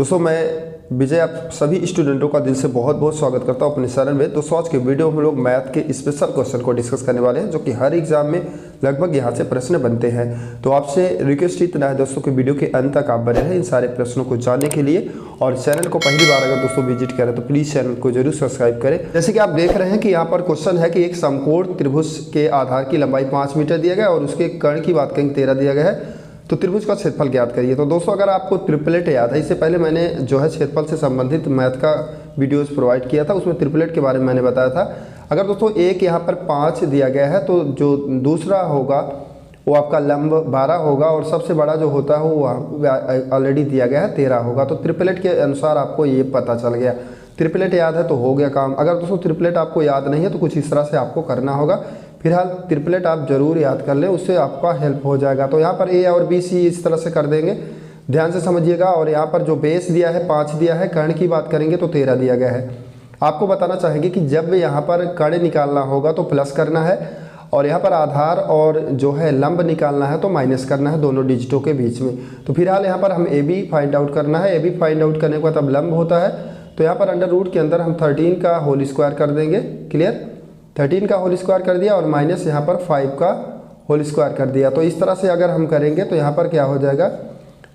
दोस्तों मैं विजय आप सभी स्टूडेंटों का दिल से बहुत बहुत स्वागत करता हूं अपने चैनल में। दोस्तों आज के वीडियो में हम लोग मैथ के स्पेशल क्वेश्चन को डिस्कस करने वाले हैं जो कि हर एग्जाम में लगभग यहां से प्रश्न बनते हैं। तो आपसे रिक्वेस्ट इतना है दोस्तों कि वीडियो के अंत तक आप बने रहें इन सारे प्रश्नों को जानने के लिए। और चैनल को पहली बार अगर दोस्तों विजिट करें तो प्लीज़ चैनल को जरूर सब्सक्राइब करें। जैसे कि आप देख रहे हैं कि यहाँ पर क्वेश्चन है कि एक समकोण त्रिभुज के आधार की लंबाई 5 मीटर दिया गया और उसके कर्ण की बात करें 13 दिया गया है, तो त्रिभुज का क्षेत्रफल ज्ञात करिए। तो दोस्तों अगर आपको ट्रिपलेट याद है, इससे पहले मैंने जो है क्षेत्रफल से संबंधित मैथ का वीडियोस प्रोवाइड किया था, उसमें ट्रिपलेट के बारे में मैंने बताया था। अगर दोस्तों एक यहाँ पर 5 दिया गया है तो जो दूसरा होगा वो आपका लंब 12 होगा और सबसे बड़ा जो होता है वो ऑलरेडी दिया गया है 13 होगा। तो ट्रिपलेट के अनुसार आपको ये पता चल गया। ट्रिपलेट याद है तो हो गया काम। अगर दोस्तों ट्रिपलेट आपको याद नहीं है तो कुछ इस तरह से आपको करना होगा। फिलहाल ट्रिपलेट आप जरूर याद कर लें, उससे आपका हेल्प हो जाएगा। तो यहाँ पर ए और बी सी इस तरह से कर देंगे, ध्यान से समझिएगा। और यहाँ पर जो बेस दिया है 5 दिया है, कर्ण की बात करेंगे तो 13 दिया गया है। आपको बताना चाहेंगे कि जब यहाँ पर कर्ण निकालना होगा तो प्लस करना है और यहाँ पर आधार और जो है लंब निकालना है तो माइनस करना है दोनों डिजिटों के बीच में। तो फिलहाल यहाँ पर हम ए बी फाइंड आउट करना है। ए बी फाइंड आउट करने के बाद अब लंब होता है तो यहाँ पर अंडर रूट के अंदर हम 13 का होल स्क्वायर कर देंगे। क्लियर, 13 का होल स्क्वायर कर दिया और माइनस यहाँ पर 5 का होल स्क्वायर कर दिया। तो इस तरह से अगर हम करेंगे तो यहाँ पर क्या हो जाएगा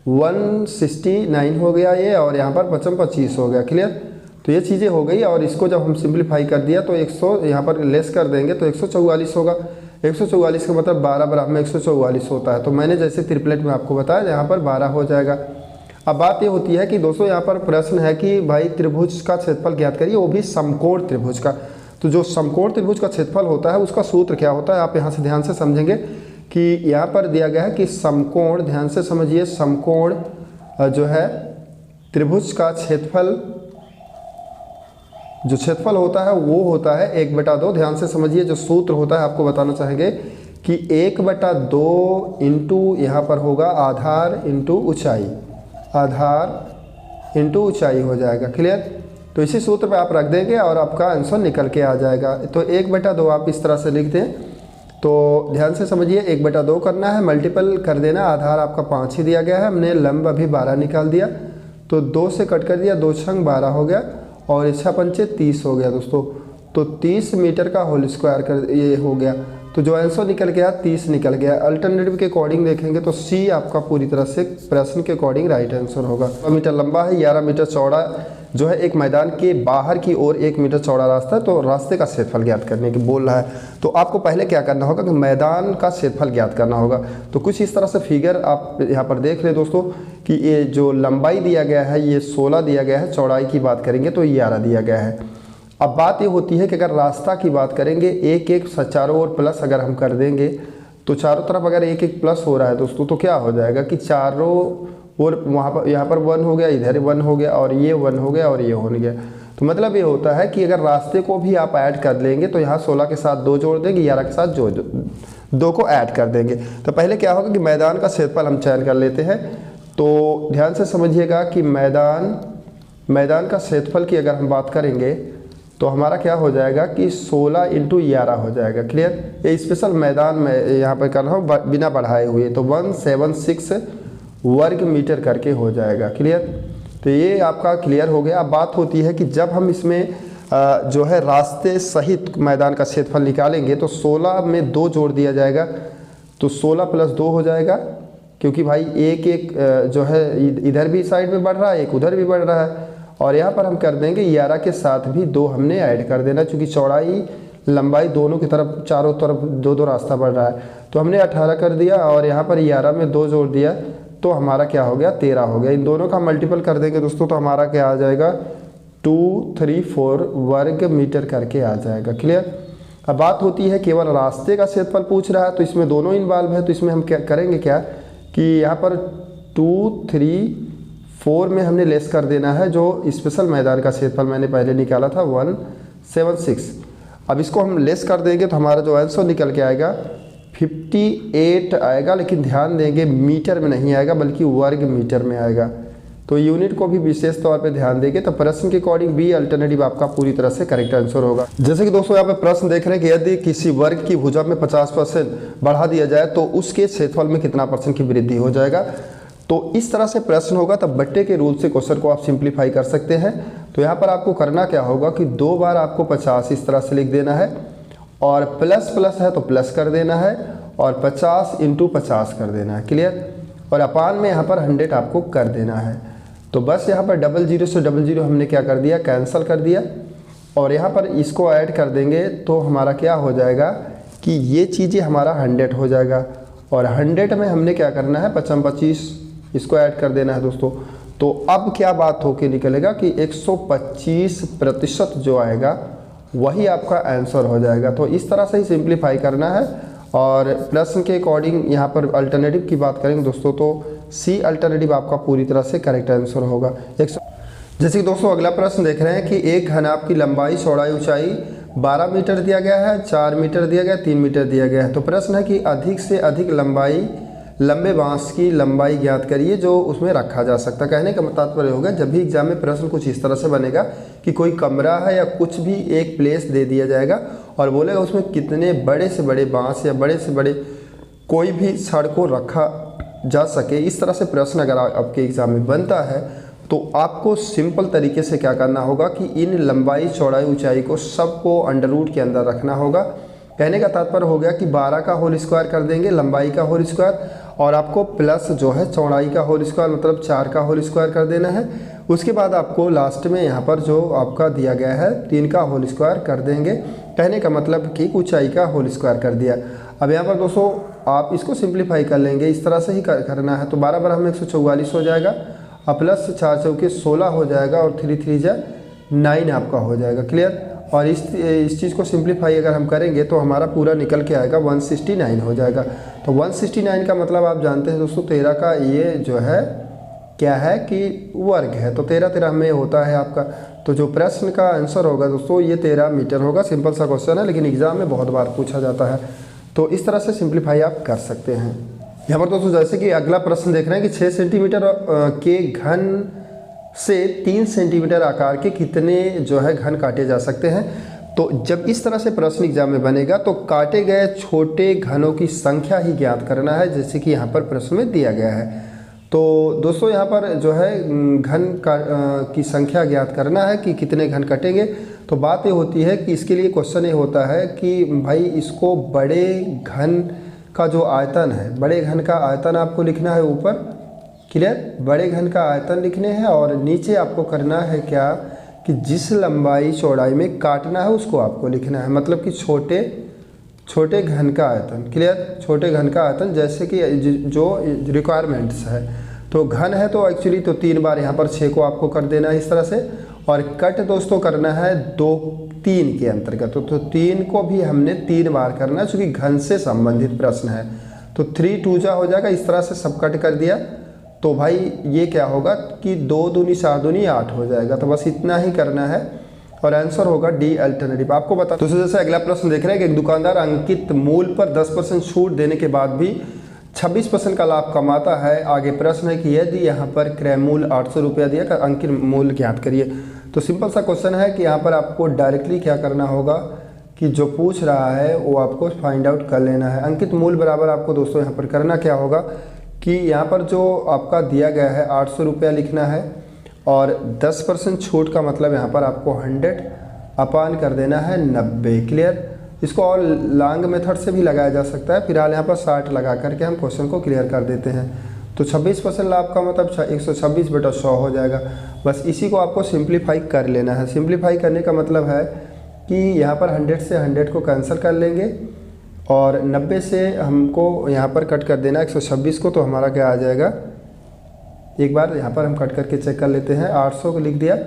169 हो गया ये, और यहाँ पर 25 हो गया। क्लियर, तो ये चीज़ें हो गई। और इसको जब हम सिंप्लीफाई कर दिया तो 100 यहाँ पर लेस कर देंगे तो 144 होगा। 144 का मतलब 12 बराबर में 144 होता है। तो मैंने जैसे ट्रिपलेट में आपको बताया यहाँ पर 12 हो जाएगा। अब बात ये होती है कि दोस्तों यहाँ पर प्रश्न है कि भाई त्रिभुज का क्षेत्रफल ज्ञात करिए, वो भी समकोण त्रिभुज का। तो जो समकोण त्रिभुज का क्षेत्रफल होता है उसका सूत्र क्या होता है, आप यहाँ से ध्यान से समझेंगे कि यहाँ पर दिया गया है कि समकोण, ध्यान से समझिए, समकोण जो है त्रिभुज का क्षेत्रफल, जो क्षेत्रफल होता है वो होता है 1/2। ध्यान से समझिए, जो सूत्र होता है आपको बताना चाहेंगे कि 1/2 इंटू यहाँ पर होगा आधार इंटू ऊंचाई, आधार इंटू ऊंचाई हो जाएगा। क्लियर, तो इसी सूत्र पे आप रख देंगे और आपका आंसर निकल के आ जाएगा। तो 1/2 आप इस तरह से लिख दें। तो ध्यान से समझिए, 1/2 करना है, मल्टीपल कर देना। आधार आपका 5 ही दिया गया है, हमने लंब अभी 12 निकाल दिया तो 2 से कट कर दिया, 2 छंग 12 हो गया और 6 पंचे 30 हो गया दोस्तों। तो 30 मीटर का होल स्क्वायर कर ये हो गया। तो जो आंसर निकल गया 30 निकल गया। अल्टरनेटिव के अकॉर्डिंग देखेंगे तो सी आपका पूरी तरह से प्रश्न के अकॉर्डिंग राइट आंसर होगा। 12 मीटर लंबा है, 11 मीटर चौड़ा जो है एक मैदान के बाहर की ओर 1 मीटर चौड़ा रास्ता है। तो रास्ते का क्षेत्रफल ज्ञात करने की बोल रहा है। तो आपको पहले क्या करना होगा कि मैदान का क्षेत्रफल ज्ञात करना होगा। तो कुछ इस तरह से फिगर आप यहाँ पर देख रहे दोस्तों कि ये जो लंबाई दिया गया है ये 16 दिया गया है, चौड़ाई की बात करेंगे तो 11 दिया गया है। अब बात ये होती है कि अगर रास्ता की बात करेंगे एक चारों ओर प्लस अगर हम कर देंगे तो चारों तरफ अगर एक प्लस हो रहा है दोस्तों तो क्या हो जाएगा कि चारों ओर वहाँ पर यहाँ पर 1 हो गया, इधर 1 हो गया और ये 1 हो गया और ये हो गया। तो मतलब ये होता है कि अगर रास्ते को भी आप ऐड कर लेंगे तो यहाँ 16 के साथ 2 जोड़ देंगे, 11 के साथ 2 को ऐड कर देंगे। तो पहले क्या होगा कि मैदान का क्षेत्रफल हम चयन कर लेते हैं। तो ध्यान से समझिएगा कि मैदान का क्षेत्रफल की अगर हम बात करेंगे तो हमारा क्या हो जाएगा कि 16 इंटू 11 हो जाएगा। क्लियर, ये स्पेशल मैदान में यहाँ पर कर रहा हूँ बिना बढ़ाए हुए, तो 176 वर्ग मीटर करके हो जाएगा। क्लियर, तो ये आपका क्लियर हो गया। अब बात होती है कि जब हम इसमें जो है रास्ते सहित मैदान का क्षेत्रफल निकालेंगे तो 16 में 2 जोड़ दिया जाएगा तो 16 + 2 हो जाएगा, क्योंकि भाई एक जो है इधर भी साइड में बढ़ रहा है, एक उधर भी बढ़ रहा है। और यहाँ पर हम कर देंगे 11 के साथ भी 2 हमने ऐड कर देना, क्योंकि चौड़ाई लंबाई दोनों की तरफ चारों तरफ 2 रास्ता बढ़ रहा है। तो हमने 18 कर दिया और यहाँ पर 11 में 2 जोड़ दिया तो हमारा क्या हो गया 13 हो गया। इन दोनों का मल्टीपल कर देंगे दोस्तों तो हमारा क्या आ जाएगा 234 वर्ग मीटर करके आ जाएगा। क्लियर, अब बात होती है केवल रास्ते का क्षेत्रफल पूछ रहा है तो इसमें दोनों इन्वॉल्व है। तो इसमें हम क्या करेंगे क्या कि यहाँ पर 234 में हमने लेस कर देना है जो स्पेशल मैदान का क्षेत्रफल मैंने पहले निकाला था 176। अब इसको हम लेस कर देंगे तो हमारा जो आंसर निकल के आएगा 58 आएगा, लेकिन ध्यान देंगे मीटर में नहीं आएगा बल्कि वर्ग मीटर में आएगा। तो यूनिट को भी विशेष तौर पे ध्यान देंगे। तो प्रश्न के अकॉर्डिंग बी अल्टरनेटिव आपका पूरी तरह से करेक्ट आंसर होगा। जैसे कि दोस्तों यहाँ पे प्रश्न देख रहे हैं कि यदि किसी वर्ग की भुजा में 50% बढ़ा दिया जाए तो उसके क्षेत्रफल में कितना % की वृद्धि हो जाएगा। तो इस तरह से प्रश्न होगा तब बट्टे के रूल से क्वेश्चन को आप सिंप्लीफाई कर सकते हैं। तो यहाँ पर आपको करना क्या होगा कि 2 बार आपको 50 इस तरह से लिख देना है, और प्लस प्लस है तो प्लस कर देना है, और 50 × 50 कर देना है। क्लियर। और अपान में यहाँ पर 100 आपको कर देना है। तो बस यहाँ पर 00 से 00 हमने क्या कर दिया, कैंसिल कर दिया, और यहाँ पर इसको ऐड कर देंगे तो हमारा क्या हो जाएगा कि ये चीज़ें हमारा 100 हो जाएगा, और 100 में हमने क्या करना है 25 इसको ऐड कर देना है दोस्तों। तो अब क्या बात होके निकलेगा कि 125% जो आएगा वही आपका आंसर हो जाएगा। तो इस तरह से ही सिंप्लीफाई करना है। और प्रश्न के अकॉर्डिंग यहाँ पर अल्टरनेटिव की बात करेंगे दोस्तों तो सी अल्टरनेटिव आपका पूरी तरह से करेक्ट आंसर होगा। जैसे कि दोस्तों अगला प्रश्न देख रहे हैं कि एक घनाभ की लंबाई, चौड़ाई, ऊंचाई 12 मीटर दिया गया है, 4 मीटर दिया गया है, 3 मीटर दिया गया है। तो प्रश्न है कि अधिक से अधिक लंबे बांस की लंबाई ज्ञात करिए जो उसमें रखा जा सकता है। कहने का तात्पर्य होगा जब भी एग्जाम में प्रश्न कुछ इस तरह से बनेगा कि कोई कमरा है या कुछ भी एक प्लेस दे दिया जाएगा और बोलेगा उसमें कितने बड़े से बड़े बांस या बड़े से बड़े कोई भी छड़ को रखा जा सके। इस तरह से प्रश्न अगर आपके एग्जाम में बनता है तो आपको सिंपल तरीके से क्या करना होगा कि इन लंबाई, चौड़ाई, ऊंचाई को सबको अंडर रूट के अंदर रखना होगा। कहने का तात्पर्य हो गया कि 12 का होल स्क्वायर कर देंगे लंबाई का होल स्क्वायर, और आपको प्लस जो है चौड़ाई का होल स्क्वायर मतलब 4 का होल स्क्वायर कर देना है। उसके बाद आपको लास्ट में यहाँ पर जो आपका दिया गया है 3 का होल स्क्वायर कर देंगे। कहने का मतलब कि ऊंचाई का होल स्क्वायर कर दिया। अब यहाँ पर दोस्तों आप इसको सिंप्लीफाई कर लेंगे, इस तरह से ही करना है। तो 12 बार हमें 144 हो जाएगा, और प्लस 4 चौके 16 हो जाएगा, और 3 3 जा 9 आपका हो जाएगा। क्लियर। और इस चीज़ को सिंप्लीफाई अगर हम करेंगे तो हमारा पूरा निकल के आएगा 169 हो जाएगा। तो 169 का मतलब आप जानते हैं दोस्तों 13 का ये जो है क्या है कि वर्ग है। तो 13 13 में होता है आपका। तो जो प्रश्न का आंसर होगा दोस्तों ये 13 मीटर होगा। सिंपल सा क्वेश्चन है लेकिन एग्जाम में बहुत बार पूछा जाता है। तो इस तरह से सिंप्लीफाई आप कर सकते हैं। यहाँ पर दोस्तों जैसे कि अगला प्रश्न देख रहे हैं कि 6 सेंटीमीटर के घन से 3 सेंटीमीटर आकार के कितने जो है घन काटे जा सकते हैं। तो जब इस तरह से प्रश्न एग्जाम में बनेगा तो काटे गए छोटे घनों की संख्या ही ज्ञात करना है, जैसे कि यहाँ पर प्रश्न में दिया गया है। तो दोस्तों यहाँ पर जो है घन की संख्या ज्ञात करना है कि कितने घन कटेंगे। तो बात ये होती है कि इसके लिए क्वेश्चन ये होता है कि भाई इसको बड़े घन का जो आयतन है, बड़े घन का आयतन आपको लिखना है ऊपर। क्लियर। बड़े घन का आयतन लिखने हैं और नीचे आपको करना है क्या कि जिस लंबाई चौड़ाई में काटना है उसको आपको लिखना है, मतलब कि छोटे घन का आयतन। क्लियर। छोटे घन का आयतन जैसे कि जो रिक्वायरमेंट्स है। तो घन है तो एक्चुअली तो 3 बार यहाँ पर 6 को आपको कर देना है इस तरह से, और कट दोस्तों करना है 2 3 के अंतर्गत। तो 3 को भी हमने 3 बार करना है चूँकि घन से संबंधित प्रश्न है। तो 3 2 जा हो जाएगा, इस तरह से सब कट कर दिया। तो भाई ये क्या होगा कि 2 दूनी 4 दूनी 8 हो जाएगा। तो बस इतना ही करना है और आंसर होगा डी अल्टरनेटिव। आपको बता तो जैसे अगला प्रश्न देख रहे हैं कि एक दुकानदार अंकित मूल्य पर 10% छूट देने के बाद भी 26% का लाभ कमाता है। आगे प्रश्न है कि यदि यहाँ पर क्रय मूल्य 800 रुपया दिया कर अंकित मूल्य ज्ञात करिए। तो सिंपल सा क्वेश्चन है कि यहाँ पर आपको डायरेक्टली क्या करना होगा कि जो पूछ रहा है वो आपको फाइंड आउट कर लेना है। अंकित मूल्य बराबर आपको दोस्तों यहाँ पर करना क्या होगा कि यहाँ पर जो आपका दिया गया है 800 रुपया लिखना है, और 10% छूट का मतलब यहाँ पर आपको 100 अपान कर देना है 90। क्लियर। इसको और लॉन्ग मेथड से भी लगाया जा सकता है। फिलहाल यहाँ पर 60 लगा करके हम क्वेश्चन को क्लियर कर देते हैं। तो 26% लाभ का मतलब 126/100 हो जाएगा। बस इसी को आपको सिंप्लीफाई कर लेना है। सिंप्लीफाई करने का मतलब है कि यहाँ पर 100 से 100 को कैंसिल कर लेंगे, और 90 से हमको यहाँ पर कट कर देना 126 को। तो हमारा क्या आ जाएगा, एक बार यहाँ पर हम कट करके चेक कर लेते हैं। 800 को लिख दिया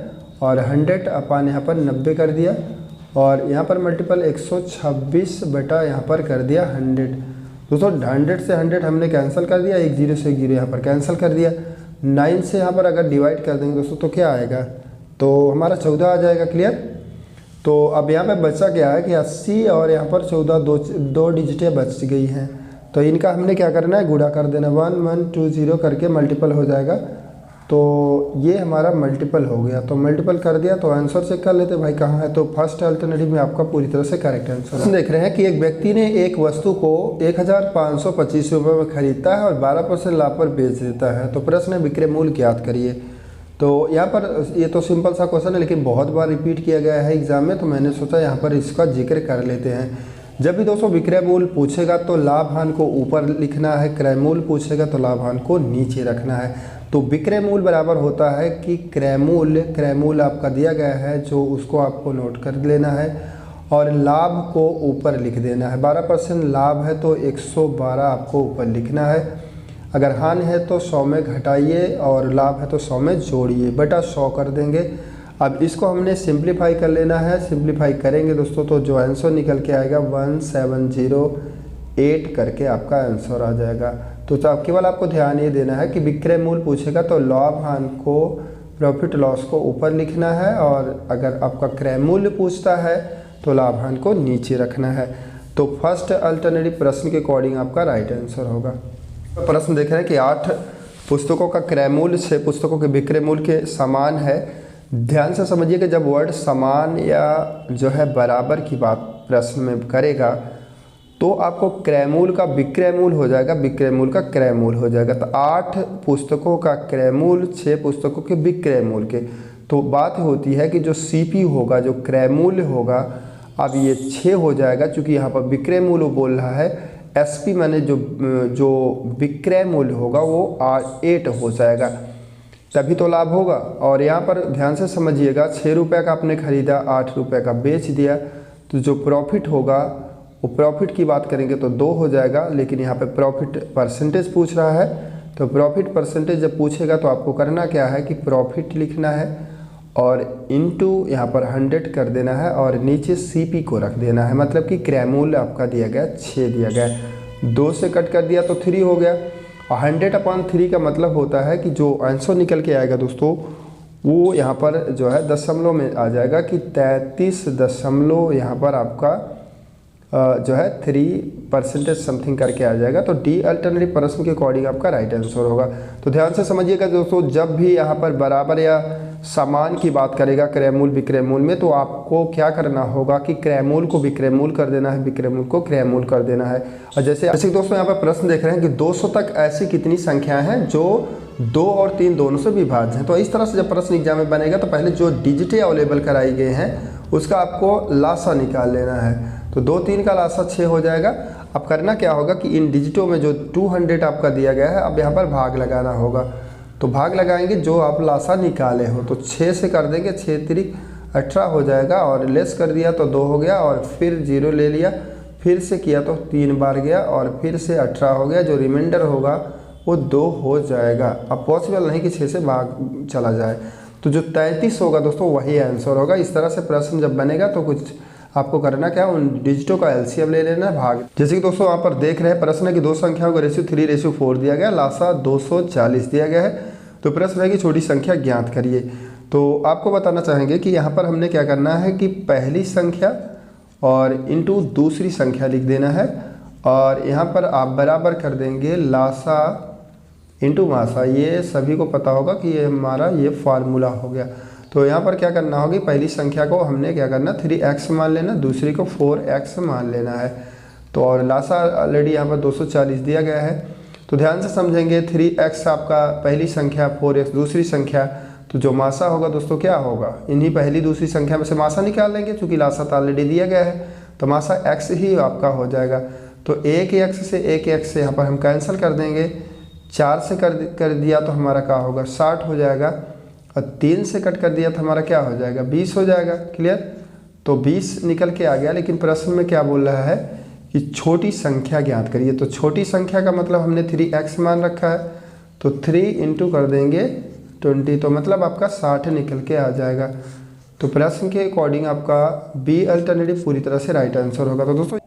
और 100 अपान यहाँ पर 90 कर दिया, और यहाँ पर मल्टीपल 126 बटा यहाँ पर कर दिया 100। दोस्तों 100 से 100 हमने कैंसिल कर दिया, 1 0 से 1 0 यहाँ पर कैंसिल कर दिया। 9 से यहाँ पर अगर डिवाइड कर देंगे दोस्तों तो क्या आएगा, तो हमारा 14 आ जाएगा। क्लियर। तो अब यहाँ पे बचा क्या है कि 80 और यहाँ पर 14 दो डिजिटें बच गई हैं। तो इनका हमने क्या करना है, गुणा कर देना। 1 1 2 0 करके मल्टीपल हो जाएगा तो ये हमारा मल्टीपल हो गया, तो मल्टीपल कर दिया तो आंसर चेक कर लेते भाई कहाँ है। तो फर्स्ट अल्टरनेटिव में आपका पूरी तरह से करेक्ट आंसर है। देख रहे हैं कि एक व्यक्ति ने एक वस्तु को 1525 रुपये में खरीदता है और 12% लाभ पर बेच देता है। तो प्रश्न है विक्रय मूल्य ज्ञात करिए। तो यहाँ पर ये तो सिंपल सा क्वेश्चन है, लेकिन बहुत बार रिपीट किया गया है एग्जाम में, तो मैंने सोचा यहाँ पर इसका जिक्र कर लेते हैं। जब भी दोस्तों विक्रय मूल्य पूछेगा तो लाभ हानि को ऊपर लिखना है, क्रय मूल्य पूछेगा तो लाभ हानि को नीचे रखना है। तो विक्रय मूल्य बराबर होता है कि क्रय मूल्य आपका दिया गया है जो उसको आपको नोट कर लेना है और लाभ को ऊपर लिख देना है। 12% लाभ है तो 112 आपको ऊपर लिखना है। अगर हानि है तो 100 में घटाइए और लाभ है तो 100 में जोड़िए, बटा 100 कर देंगे। अब इसको हमने सिंप्लीफाई कर लेना है। सिंप्लीफाई करेंगे दोस्तों तो जो आंसर निकल के आएगा 1708 करके आपका आंसर आ जाएगा। तो केवल आपको ध्यान ये देना है कि विक्रय मूल्य पूछेगा तो लाभ हानि को, प्रॉफिट लॉस को ऊपर लिखना है और अगर आपका क्रय मूल्य पूछता है तो लाभ हानि को नीचे रखना है। तो फर्स्ट अल्टरनेटिव प्रश्न के अकॉर्डिंग आपका राइट आंसर होगा। प्रश्न देख रहे हैं कि 8 पुस्तकों का क्रय मूल्य 6 पुस्तकों के विक्रय मूल्य के समान है। ध्यान से समझिए कि जब वर्ड समान या जो है बराबर की बात प्रश्न में करेगा तो आपको क्रय मूल्य का विक्रय मूल्य हो जाएगा, विक्रय मूल्य का क्रय मूल्य हो जाएगा। तो 8 पुस्तकों का क्रय मूल्य 6 पुस्तकों के विक्रय मूल्य के, तो बात होती है कि जो सीपी होगा, जो क्रय मूल्य होगा, अब ये 6 हो जाएगा क्योंकि यहाँ पर विक्रय मूल्य बोल रहा है। एसपी माने जो विक्रय मूल्य होगा वो 8 हो जाएगा, तभी तो लाभ होगा। और यहाँ पर ध्यान से समझिएगा 6 रुपये का आपने खरीदा, 8 रुपये का बेच दिया, तो जो प्रॉफिट होगा वो प्रॉफिट की बात करेंगे तो 2 हो जाएगा। लेकिन यहाँ पे प्रॉफिट परसेंटेज पूछ रहा है, तो प्रॉफिट परसेंटेज जब पूछेगा तो आपको करना क्या है कि प्रॉफिट लिखना है और इनटू यहाँ पर 100 कर देना है और नीचे सीपी को रख देना है। मतलब कि क्रय मूल्य आपका दिया गया 6 दिया गया, 2 से कट कर दिया तो 3 हो गया। और 100/3 का मतलब होता है कि जो आंसर निकल के आएगा दोस्तों वो यहाँ पर जो है दशमलव में आ जाएगा कि 33 दशमलव यहाँ पर आपका जो है 3% समथिंग करके आ जाएगा। तो डी अल्टरनेटिव प्रश्न के अकॉर्डिंग आपका राइट आंसर होगा। तो ध्यान से समझिएगा दोस्तों, जब भी यहाँ पर बराबर या समान की बात करेगा क्रय मूल्य विक्रय मूल्य में, तो आपको क्या करना होगा कि क्रय मूल्य को विक्रय मूल्य कर देना है, विक्रय मूल्य को क्रय मूल्य कर देना है। और जैसे दोस्तों यहाँ पर प्रश्न देख रहे हैं कि 200 तक ऐसी कितनी संख्याएं हैं जो 2 और 3 दोनों से विभाज्य हैं। तो इस तरह से जब प्रश्न एग्जाम में बनेगा तो पहले जो डिजिटें अवेलेबल कराई गए हैं उसका आपको लासा निकाल लेना है। तो 2 3 का लासा 6 हो जाएगा। अब करना क्या होगा कि इन डिजिटों में जो 200 आपका दिया गया है, अब यहाँ पर भाग लगाना होगा। तो भाग लगाएंगे जो आप लासा निकाले हो, तो 6 से कर देंगे, 6 3 18 हो जाएगा और लेस कर दिया तो 2 हो गया और फिर 0 ले लिया, फिर से किया तो 3 बार गया और फिर से 18 हो गया। जो रिमाइंडर होगा वो 2 हो जाएगा। अब पॉसिबल नहीं कि 6 से भाग चला जाए, तो जो 33 होगा दोस्तों वही आंसर होगा। इस तरह से प्रश्न जब बनेगा तो कुछ आपको करना क्या, उन डिजिटों का एलसीएम ले लेना भाग। जैसे कि दोस्तों यहाँ पर देख रहे हैं प्रश्न है कि 2 संख्याओं का रेशियो 3:4 दिया गया, लासा 240 दिया गया है। तो प्रश्न है कि छोटी संख्या ज्ञात करिए। तो आपको बताना चाहेंगे कि यहाँ पर हमने क्या करना है कि पहली संख्या और इनटू दूसरी संख्या लिख देना है और यहाँ पर आप बराबर कर देंगे लासा इनटू मासा। ये सभी को पता होगा कि ये हमारा ये फार्मूला हो गया। तो यहाँ पर क्या करना होगी, पहली संख्या को हमने क्या करना 3x मान लेना, दूसरी को 4x मान लेना है। तो और लासा ऑलरेडी यहाँ पर 240 दिया गया है। तो ध्यान से समझेंगे, 3x आपका पहली संख्या, 4x दूसरी संख्या, तो जो मासा होगा दोस्तों क्या होगा, इन्हीं पहली दूसरी संख्या में से मासा निकाल लेंगे क्योंकि लासा तो ऑलरेडी दिया गया है, तो मासा x ही आपका हो जाएगा। तो एक x से यहाँ पर हम कैंसिल कर देंगे, 4 से कर दिया तो हमारा क्या होगा 60 हो जाएगा और 3 से कट कर दिया तो हमारा क्या हो जाएगा 20 हो जाएगा। क्लियर। तो 20 निकल के आ गया। लेकिन प्रश्न में क्या बोल रहा है कि छोटी संख्या ज्ञात करिए। तो छोटी संख्या का मतलब हमने 3x मान रखा है, तो 3 इंटू कर देंगे 20, तो मतलब आपका 60 निकल के आ जाएगा। तो प्रश्न के अकॉर्डिंग आपका बी अल्टरनेटिव पूरी तरह से राइट आंसर होगा। तो दोस्तों